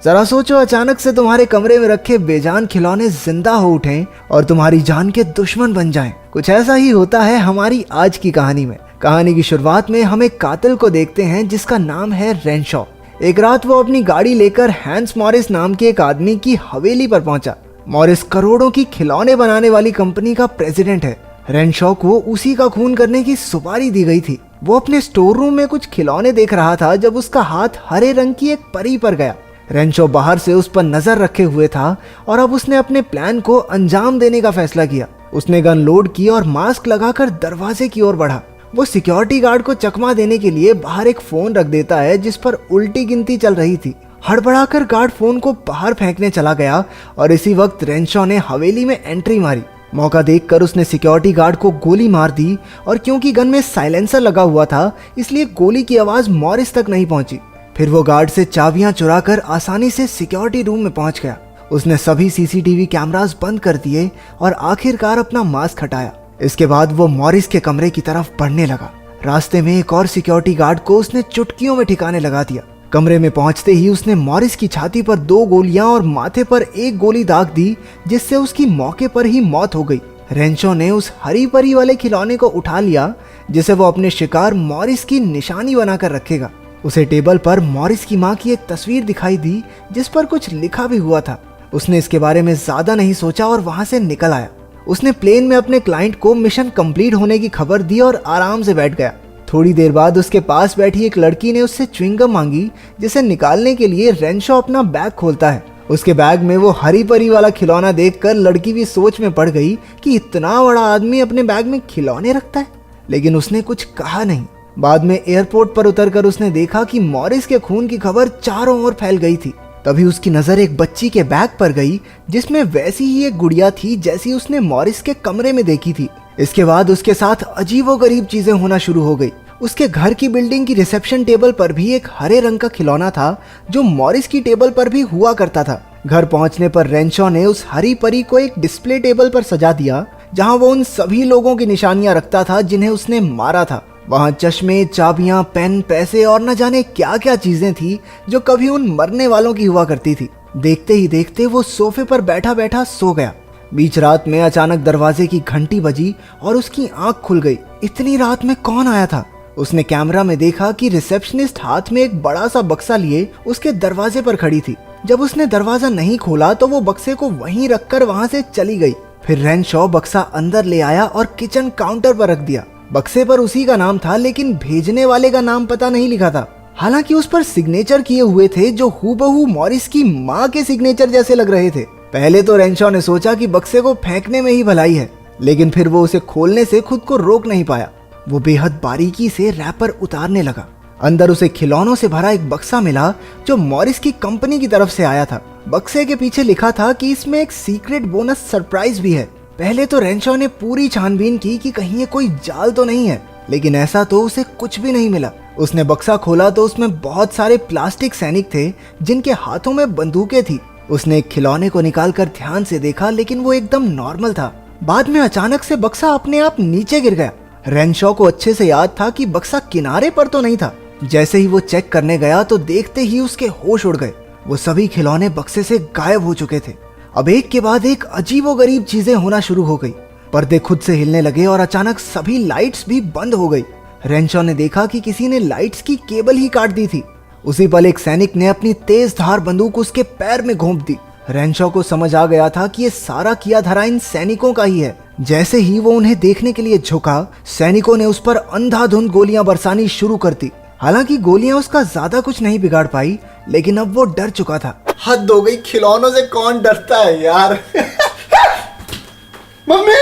जरा सोचो, अचानक से तुम्हारे कमरे में रखे बेजान खिलौने जिंदा हो उठें और तुम्हारी जान के दुश्मन बन जाएं। कुछ ऐसा ही होता है हमारी आज की कहानी में। कहानी की शुरुआत में हम एक कातिल को देखते हैं जिसका नाम है रेनशॉ। एक रात वो अपनी गाड़ी लेकर हैंस मॉरिस नाम के एक आदमी की हवेली पर पहुंचा। मॉरिस करोड़ों की खिलौने बनाने वाली कंपनी का प्रेसिडेंट है। रेनशॉ को उसी का खून करने की सुपारी दी गई थी। वो अपने स्टोर रूम में कुछ खिलौने देख रहा था जब उसका हाथ हरे रंग की एक परी पर गया। रेनशॉ बाहर से उस पर नजर रखे हुए था और अब उसने अपने प्लान को अंजाम देने का फैसला किया। उसने गन लोड की और मास्क लगाकर दरवाजे की ओर बढ़ा। वो सिक्योरिटी गार्ड को चकमा देने के लिए बाहर एक फोन रख देता है जिस पर उल्टी गिनती चल रही थी। हड़बड़ाकर गार्ड फोन को बाहर फेंकने चला गया और इसी वक्त रेनशॉ ने हवेली में एंट्री मारी। मौका देखकर उसने सिक्योरिटी गार्ड को गोली मार दी और क्योंकि गन में साइलेंसर लगा हुआ था इसलिए गोली की आवाज मॉरिस तक नहीं पहुंची। फिर वो गार्ड से चाबियां चुराकर आसानी से सिक्योरिटी रूम में पहुंच गया। उसने सभी सीसीटीवी कैमरास बंद कर दिए और आखिरकार अपना मास्क हटाया। इसके बाद वो मॉरिस के कमरे की तरफ बढ़ने लगा। रास्ते में एक और सिक्योरिटी गार्ड को उसने चुटकियों में ठिकाने लगा दिया। कमरे में पहुंचते ही उसने मॉरिस की छाती पर 2 गोलियां और माथे पर 1 गोली दाग दी जिससे उसकी मौके पर ही मौत हो गई। रेनशॉ ने उस हरी परी वाले खिलौने को उठा लिया जिसे वो अपने शिकार मॉरिस की निशानी बनाकर रखेगा। उसे टेबल पर मॉरिस की मां की एक तस्वीर दिखाई दी जिस पर कुछ लिखा भी हुआ था। उसने इसके बारे में ज्यादा नहीं सोचा और वहां से निकल आया। उसने प्लेन में अपने क्लाइंट को मिशन कंप्लीट होने की खबर दी और आराम से बैठ गया। थोड़ी देर बाद उसके पास बैठी एक लड़की ने उससे च्युइंगम मांगी जिसे निकालने के लिए रेनशॉ अपना बैग खोलता है। उसके बैग में वो हरी परी वाला खिलौना देखकर लड़की भी सोच में पड़ गई कि इतना बड़ा आदमी अपने बैग में खिलौने रखता है, लेकिन उसने कुछ कहा नहीं। बाद में एयरपोर्ट पर उतरकर उसने देखा कि मॉरिस के खून की खबर चारों ओर फैल गई थी। तभी उसकी नजर एक बच्ची के बैग पर गई जिसमें वैसी ही एक गुड़िया थी जैसी उसने मॉरिस के कमरे में देखी थी। इसके बाद उसके साथ अजीबोगरीब चीजें होना शुरू हो गई। उसके घर की बिल्डिंग की रिसेप्शन टेबल पर भी एक हरे रंग का खिलौना था जो मॉरिस की टेबल पर भी हुआ करता था। घर पहुंचने पर रेनशॉ ने उस हरी परी को एक डिस्प्ले टेबल पर सजा दिया जहां वो उन सभी लोगों की निशानियां रखता था जिन्हें उसने मारा था। वहां चश्मे, चाबियां, पेन, पैसे और न जाने क्या क्या चीजें थी जो कभी उन मरने वालों की हुआ करती थी। देखते ही देखते वो सोफे पर बैठा बैठा सो गया। बीच रात में अचानक दरवाजे की घंटी बजी और उसकी आंख खुल गई। इतनी रात में कौन आया था? उसने कैमरा में देखा कि रिसेप्शनिस्ट हाथ में एक बड़ा सा बक्सा लिए उसके दरवाजे पर खड़ी थी। जब उसने दरवाजा नहीं खोला तो वो बक्से को वहीं रखकर वहां से चली गई। फिर रेनशॉ बक्सा अंदर ले आया और किचन काउंटर पर रख दिया। बक्से पर उसी का नाम था लेकिन भेजने वाले का नाम पता नहीं लिखा था। हालांकि उस पर सिग्नेचर किए हुए थे जो हूबहू मॉरिस की मां के सिग्नेचर जैसे लग रहे थे। पहले तो रेनशॉ ने सोचा कि बक्से को फेंकने में ही भलाई है, लेकिन फिर वो उसे खोलने से खुद को रोक नहीं पाया। वो बेहद बारीकी से रैपर उतारने लगा। अंदर उसे खिलौनों से भरा एक बक्सा मिला जो मॉरिस की कंपनी की तरफ से आया था। बक्से के पीछे लिखा था कि इसमें एक सीक्रेट बोनस सरप्राइज भी है। पहले तो रेनशॉ ने पूरी छानबीन की कि कहीं ये कोई जाल तो नहीं है, लेकिन ऐसा तो उसे कुछ भी नहीं मिला। उसने बक्सा खोला तो उसमें बहुत सारे प्लास्टिक सैनिक थे जिनके हाथों में बंदूकें थी। उसने एक खिलौने को निकालकर ध्यान से देखा लेकिन वो एकदम नॉर्मल था। बाद में अचानक से बक्सा अपने आप नीचे गिर गया। रेनशॉ को अच्छे से याद था कि बक्सा किनारे पर तो नहीं था। जैसे ही वो चेक करने गया तो देखते ही उसके होश उड़ गए। वो सभी खिलौने बक्से से गायब हो चुके थे। अब एक के बाद एक अजीबोगरीब चीजें होना शुरू हो गई। पर्दे खुद से हिलने लगे और अचानक सभी लाइट्स भी बंद हो गई। रेनशॉ ने देखा कि किसी ने लाइट्स की केबल ही काट दी थी। उसी पल एक सैनिक ने अपनी तेज धार बंदूक उसके पैर में घोंप दी। रेनशॉ को समझ आ गया था कि ये सारा किया धरा इन सैनिकों का ही है। जैसे ही वो उन्हें देखने के लिए झुका, सैनिकों ने उस पर अंधाधुंध गोलियां बरसानी शुरू कर दी। हालांकि गोलियां उसका ज्यादा कुछ नहीं बिगाड़ पाई, लेकिन अब वो डर चुका था। हद हो गई, खिलौनों से कौन डरता है यार। मम्मी!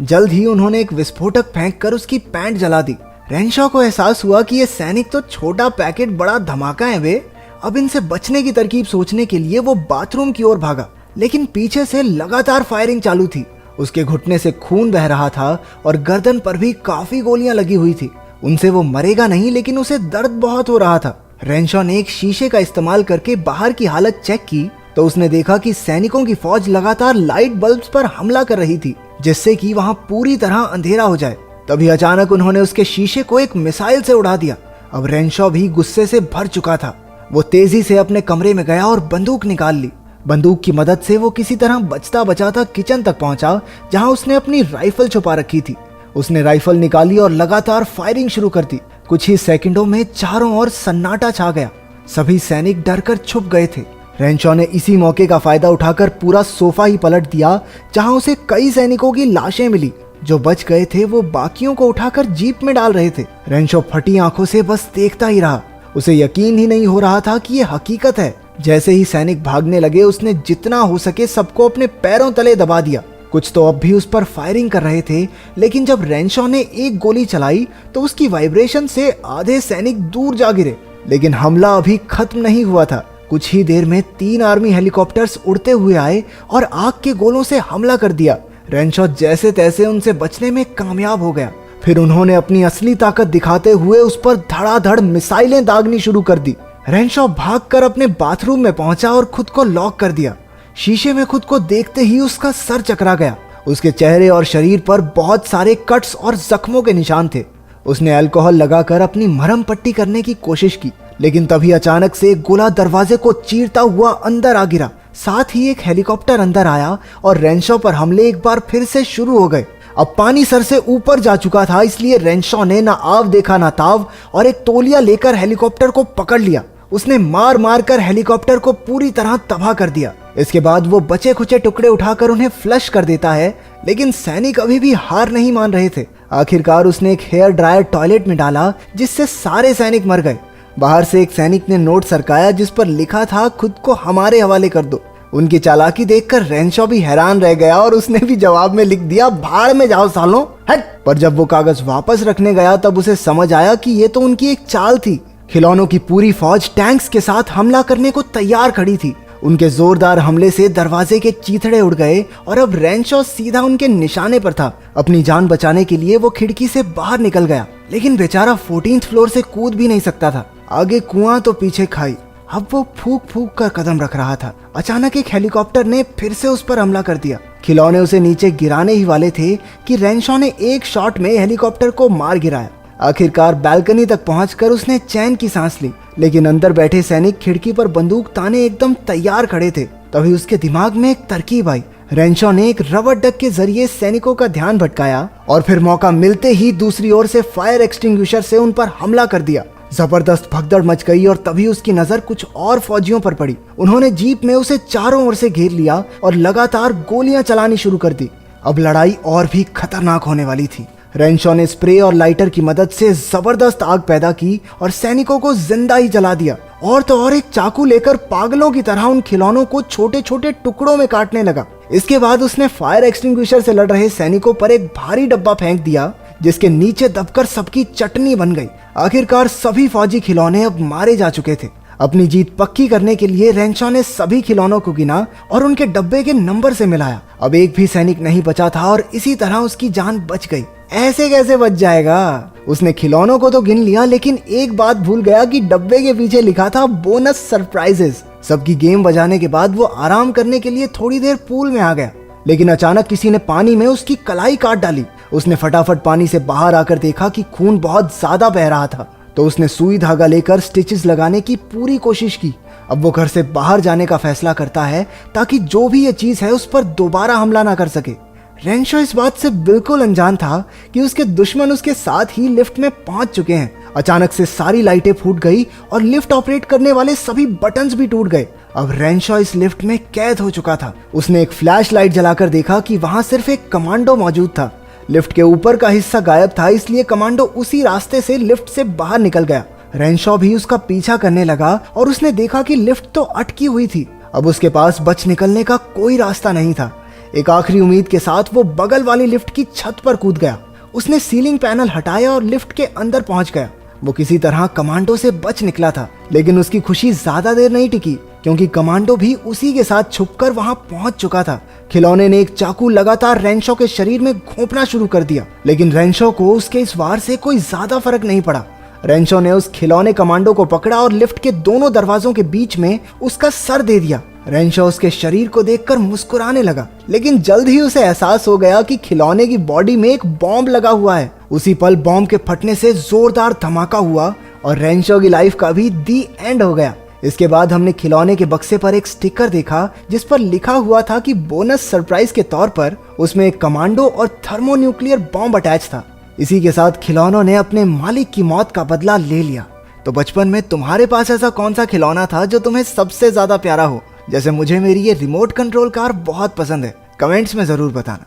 जल्द ही उन्होंने एक विस्फोटक फेंककर उसकी पैंट जला दी। रेनशॉ को एहसास हुआ कि ये सैनिक तो छोटा पैकेट बड़ा धमाका है वे। अब इनसे बचने की तरकीब सोचने के लिए वो बाथरूम की ओर भागा, लेकिन पीछे से लगातार फायरिंग चालू थी। उसके घुटने से खून बह रहा था और गर्दन पर भी काफी गोलियां लगी हुई थी। उनसे वो मरेगा नहीं, लेकिन उसे दर्द बहुत हो रहा था। रेनशॉ ने एक शीशे का इस्तेमाल करके बाहर की हालत चेक की तो उसने देखा कि सैनिकों की फौज लगातार लाइट बल्ब्स पर हमला कर रही थी, जिससे कि वहां पूरी तरह अंधेरा हो जाए। तभी अचानक उन्होंने उसके शीशे को एक मिसाइल से उड़ा दिया। अब रेनशॉ भी गुस्से से भर चुका था। वो तेजी से अपने कमरे में गया और बंदूक निकाल ली। बंदूक की मदद से वो किसी तरह बचता बचाता किचन तक पहुंचा, जहां उसने अपनी राइफल छुपा रखी थी। उसने राइफल निकाली और लगातार फायरिंग शुरू कर दी। कुछ ही सेकंडों में चारों ओर सन्नाटा छा गया। सभी सैनिक डरकर छुप गए थे। रेंशॉ ने इसी मौके का फायदा उठाकर पूरा सोफा ही पलट दिया, जहां उसे कई सैनिकों की लाशें मिली। जो बच गए थे वो बाकियों को उठाकर जीप में डाल रहे थे। रेंशॉ फटी आंखों से बस देखता ही रहा। उसे यकीन ही नहीं हो रहा था कि ये हकीकत है। जैसे ही सैनिक भागने लगे, उसने जितना हो सके सबको अपने पैरों तले दबा दिया। कुछ तो अब भी उस पर फायरिंग कर रहे थे, लेकिन जब रेंशॉ ने एक गोली चलाई तो उसकी वाइब्रेशन से आधे सैनिक दूर जा गिरे। लेकिन हमला अभी खत्म नहीं हुआ था। कुछ ही देर में 3 आर्मी हेलीकॉप्टर्स उड़ते हुए आए और आग के गोलों से हमला कर दिया। रेंशॉ जैसे तैसे उनसे बचने में कामयाब हो गया। फिर उन्होंने अपनी असली ताकत दिखाते हुए उस पर धड़ाधड़ मिसाइलें दागनी शुरू कर दी। रेंशॉ भागकर अपने बाथरूम में पहुंचा और खुद को लॉक कर दिया। शीशे में खुद को देखते ही उसका सर चकरा गया। उसके चेहरे और शरीर पर बहुत सारे कट्स और जख्मों के निशान थे। उसने अल्कोहल लगाकर अपनी मरहम पट्टी करने की कोशिश की, लेकिन तभी अचानक से एक गोला दरवाजे को चीरता हुआ अंदर आ गिरा। साथ ही एक हेलीकॉप्टर अंदर आया और रेंशॉ पर हमले एक बार फिर से शुरू हो गए। अब पानी सर से ऊपर जा चुका था, इसलिए रेंशॉ ने ना आव देखा ना ताव और एक तौलिया लेकर हेलीकॉप्टर को पकड़ लिया। उसने मार मार कर हेलीकॉप्टर को पूरी तरह तबाह कर दिया। इसके बाद वो बचे खुचे टुकड़े उठाकर उन्हें फ्लश कर देता है, लेकिन सैनिक अभी भी हार नहीं मान रहे थे। आखिरकार उसने एक हेयर ड्रायर टॉयलेट में डाला, जिससे सारे सैनिक मर गए। बाहर से एक सैनिक ने नोट सरकाया, जिस पर लिखा था, खुद को हमारे हवाले कर दो। उनकी चालाकी देखकर रेंशॉ भी हैरान रह गया और उसने भी जवाब में लिख दिया, भाड़ में जाओ सालों, हट। पर जब वो कागज वापस रखने गया तब उसे समझ आया कि ये तो उनकी एक चाल थी। खिलौनों की पूरी फौज टैंक्स के साथ हमला करने को तैयार खड़ी थी। उनके जोरदार हमले से दरवाजे के चीथड़े उड़ गए और अब रेंशॉ सीधा उनके निशाने पर था। अपनी जान बचाने के लिए वो खिड़की से बाहर निकल गया, लेकिन बेचारा 14th फ्लोर से कूद भी नहीं सकता था। आगे कुआं तो पीछे खाई। अब वो फूक फूक कर कदम रख रहा था। अचानक एक हेलीकॉप्टर ने फिर से उस पर हमला कर दिया। खिलौने उसे नीचे गिराने ही वाले थे कि रेंशॉ ने एक शॉट में हेलीकॉप्टर को मार गिराया। आखिरकार बालकनी तक पहुंचकर उसने चैन की सांस ली, लेकिन अंदर बैठे सैनिक खिड़की पर बंदूक ताने एकदम तैयार खड़े थे। तभी उसके दिमाग में एक तरकीब आई। रेंशॉ ने एक रबर डक के जरिए सैनिकों का ध्यान भटकाया और फिर मौका मिलते ही दूसरी ओर से फायर एक्सटिंग्विशर से उन पर हमला कर दिया। जबरदस्त भगदड़ मच गई और तभी उसकी नजर कुछ और फौजियों पर पड़ी। उन्होंने जीप में उसे चारों ओर से घेर लिया और लगातार गोलियां चलानी शुरू कर दी। अब लड़ाई और भी खतरनाक होने वाली थी। रेंशॉ ने स्प्रे और लाइटर की मदद से जबरदस्त आग पैदा की और सैनिकों को जिंदा ही जला दिया। और तो और एक चाकू लेकर पागलों की तरह उन खिलौनों को छोटे छोटे टुकड़ों में काटने लगा। इसके बाद उसने फायर एक्सटिंग्विशर से लड़ रहे सैनिकों पर एक भारी डब्बा फेंक दिया, जिसके नीचे दबकर सबकी चटनी बन गई। आखिरकार सभी फौजी खिलौने अब मारे जा चुके थे। अपनी जीत पक्की करने के लिए रेंशॉ ने सभी खिलौनों को गिना और उनके डब्बे के नंबर से मिलाया। अब एक भी सैनिक नहीं बचा था और इसी तरह उसकी जान बच गई। ऐसे कैसे बच जाएगा? उसने खिलौनों को तो गिन लिया, लेकिन एक बात भूल गया कि डब्बे के पीछे लिखा था बोनस सरप्राइजेस। सबकी गेम बजाने के बाद वो आराम करने के लिए थोड़ी देर पूल में आ गया, लेकिन अचानक किसी ने पानी में उसकी कलाई काट डाली। उसने फटाफट पानी से बाहर आकर देखा कि खून बहुत ज्यादा बह रहा था, तो उसने सुई धागा लेकर स्टिचेस लगाने की पूरी कोशिश की। अब वो घर से बाहर जाने का फैसला करता है ताकि जो भी ये चीज है उस पर दोबारा हमला ना कर सके। रेंशॉ इस बात से बिल्कुल अनजान था कि उसके दुश्मन उसके साथ ही लिफ्ट में पहुंच चुके हैं। अचानक से सारी लाइटें फूट गई और लिफ्ट ऑपरेट करने वाले सभी बटन्स भी टूट गए। अब रेंशॉ इस लिफ्ट में कैद हो चुका था। उसने एक फ्लैश लाइट जलाकर देखा कि वहां सिर्फ एक कमांडो मौजूद था। लिफ्ट के ऊपर का हिस्सा गायब था, इसलिए कमांडो उसी रास्ते से लिफ्ट से बाहर निकल गया। रेंशॉ भी उसका पीछा करने लगा और उसने देखा कि लिफ्ट तो अटकी हुई थी। अब उसके पास बच निकलने का कोई रास्ता नहीं था। एक आखिरी उम्मीद के साथ वो बगल वाली लिफ्ट की छत पर कूद गया। उसने सीलिंग पैनल हटाया और लिफ्ट के अंदर पहुंच गया। वो किसी तरह कमांडो से बच निकला था, लेकिन उसकी खुशी ज्यादा देर नहीं टिकी, क्योंकि कमांडो भी उसी के साथ छुपकर वहां पहुंच चुका था। खिलौने ने एक चाकू लगातार रेंशॉ के शरीर में घोंपना शुरू कर दिया, लेकिन रेंशॉ को उसके इस वार से कोई ज्यादा फर्क नहीं पड़ा। रेंशॉ ने उस खिलौने कमांडो को पकड़ा और लिफ्ट के दोनों दरवाजों के बीच में उसका सर दे दिया। रेंशॉ उसके शरीर को देखकर मुस्कुराने लगा, लेकिन जल्द ही उसे एहसास हो गया कि खिलौने की बॉडी में एक बॉम्ब लगा हुआ है। उसी पल बॉम्ब के फटने से जोरदार धमाका हुआ और रेंशॉ की लाइफ का भी दी एंड हो गया। इसके बाद हमने खिलौने के बक्से पर एक स्टिकर देखा जिस पर लिखा हुआ था कि बोनस सरप्राइज के तौर पर उसमें एक कमांडो और थर्मोन्यूक्लियर बॉम्ब अटैच था। इसी के साथ खिलौनों ने अपने मालिक की मौत का बदला ले लिया। तो बचपन में तुम्हारे पास ऐसा कौन सा खिलौना था जो तुम्हें सबसे ज्यादा प्यारा हो? जैसे मुझे मेरी ये रिमोट कंट्रोल कार बहुत पसंद है। कमेंट्स में जरूर बताना।